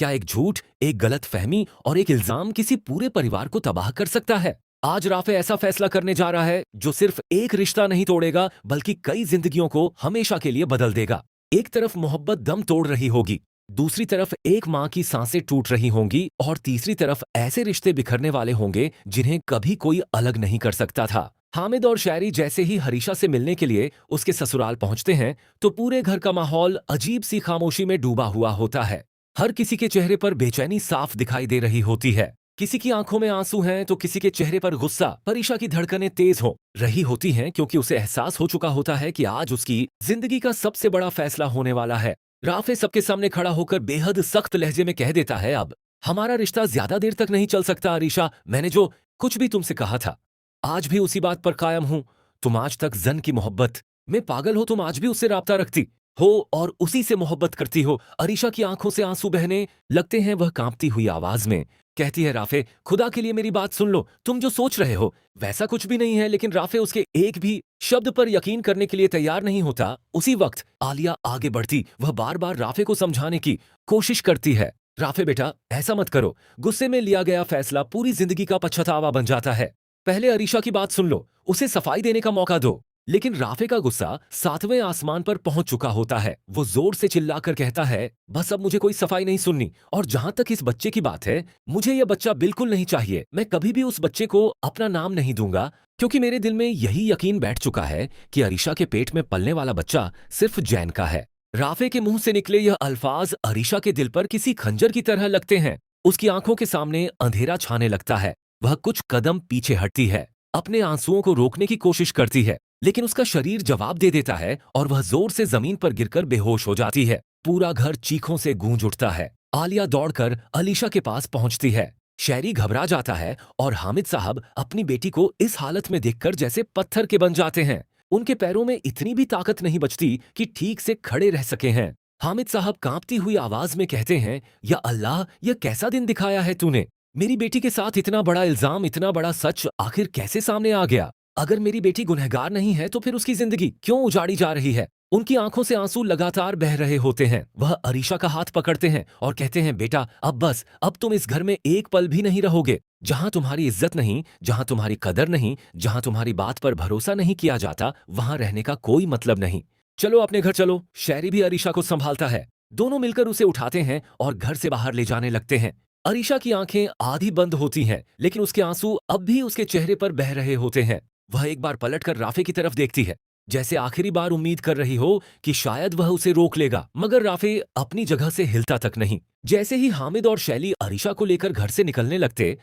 क्या एक झूठ, एक गलतफहमी और एक इल्जाम किसी पूरे परिवार को तबाह कर सकता है? आज राफे ऐसा फैसला करने जा रहा है जो सिर्फ एक रिश्ता नहीं तोड़ेगा बल्कि कई जिंदगियों को हमेशा के लिए बदल देगा। एक तरफ मोहब्बत दम तोड़ रही होगी, दूसरी तरफ एक माँ की सांसें टूट रही होंगी और तीसरी तरफ ऐसे रिश्ते बिखरने वाले होंगे जिन्हें कभी कोई अलग नहीं कर सकता था। हामिद और शायरी जैसे ही हरीशा से मिलने के लिए उसके ससुराल पहुंचते हैं तो पूरे घर का माहौल अजीब सी खामोशी में डूबा हुआ होता है। हर किसी के चेहरे पर बेचैनी साफ दिखाई दे रही होती है। किसी की आंखों में आंसू हैं तो किसी के चेहरे पर गुस्सा। परीक्षा की धड़कनें तेज हो रही होती हैं क्योंकि उसे एहसास हो चुका होता है कि आज उसकी जिंदगी का सबसे बड़ा फैसला होने वाला है। राफे सबके सामने खड़ा होकर बेहद सख्त लहजे में कह देता है, अब हमारा रिश्ता ज्यादा देर तक नहीं चल सकता अरीशा। मैंने जो कुछ भी तुमसे कहा था आज भी उसी बात पर कायम हूं। तुम आज तक जन की मोहब्बत में पागल हो, तुम आज भी उससे राब्ता रखती हो और उसी से मोहब्बत करती हो। अरीशा की आंखों से आंसू बहने लगते हैं। वह कांपती हुई आवाज में कहती है, राफे खुदा के लिए मेरी बात सुन लो। तुम जो सोच रहे हो वैसा कुछ भी नहीं है। लेकिन राफे उसके एक भी शब्द पर यकीन करने के लिए तैयार नहीं होता। उसी वक्त आलिया आगे बढ़ती, वह बार बार राफे को समझाने की कोशिश करती है। राफे बेटा, ऐसा मत करो। गुस्से में लिया गया फैसला पूरी जिंदगी का पछतावा बन जाता है। पहले अरीशा की बात सुन लो, उसे सफाई देने का मौका दो। लेकिन राफे का गुस्सा सातवें आसमान पर पहुंच चुका होता है। वो जोर से चिल्लाकर कहता है, बस अब मुझे कोई सफाई नहीं सुननी। और जहां तक इस बच्चे की बात है, मुझे यह बच्चा बिल्कुल नहीं चाहिए। मैं कभी भी उस बच्चे को अपना नाम नहीं दूंगा क्योंकि मेरे दिल में यही यकीन बैठ चुका है कि अरीशा के पेट में पलने वाला बच्चा सिर्फ जैन का है। राफे के मुंह से निकले यह अल्फाज अरीशा के दिल पर किसी खंजर की तरह लगते हैं। उसकी आंखों के सामने अंधेरा छाने लगता है। वह कुछ कदम पीछे हटती है, अपने आंसुओं को रोकने की कोशिश करती है, लेकिन उसका शरीर जवाब दे देता है और वह जोर से जमीन पर गिरकर बेहोश हो जाती है। पूरा घर चीखों से गूंज उठता है। आलिया दौड़कर अलीशा के पास पहुंचती है। शहरी घबरा जाता है और हामिद साहब अपनी बेटी को इस हालत में देखकर जैसे पत्थर के बन जाते हैं। उनके पैरों में इतनी भी ताकत नहीं बचती कि ठीक से खड़े रह सके हैं। हामिद साहब कांपती हुई आवाज में कहते हैं, या अल्लाह, यह कैसा दिन दिखाया है तूने। मेरी बेटी के साथ इतना बड़ा इल्जाम, इतना बड़ा सच आखिर कैसे सामने आ गया। अगर मेरी बेटी गुनहगार नहीं है तो फिर उसकी जिंदगी क्यों उजाड़ी जा रही है। उनकी आंखों से आंसू लगातार बह रहे होते हैं। वह अरीशा का हाथ पकड़ते हैं और कहते हैं, बेटा अब बस, अब तुम इस घर में एक पल भी नहीं रहोगे। जहां तुम्हारी इज्जत नहीं, जहां तुम्हारी कदर नहीं, जहां तुम्हारी बात पर भरोसा नहीं किया जाता, वहां रहने का कोई मतलब नहीं। चलो अपने घर चलो। शहरी भी अरीशा को संभालता है। दोनों मिलकर उसे उठाते हैं और घर से बाहर ले जाने लगते हैं। अरीशा की आंखें आधी बंद होती हैं, लेकिन उसके आंसू अब भी उसके चेहरे पर बह रहे होते हैं। वह एक बार पलटकर राफे की तरफ देखती है, जैसे आखिरी बार उम्मीद कर रही हो कि शायद वह उसे रोक लेगा, मगर राफे अपनी जगह से हिलता तक नहीं। जैसे ही हामिद और शैली अरीशा को लेकर घर से निकलने लगते,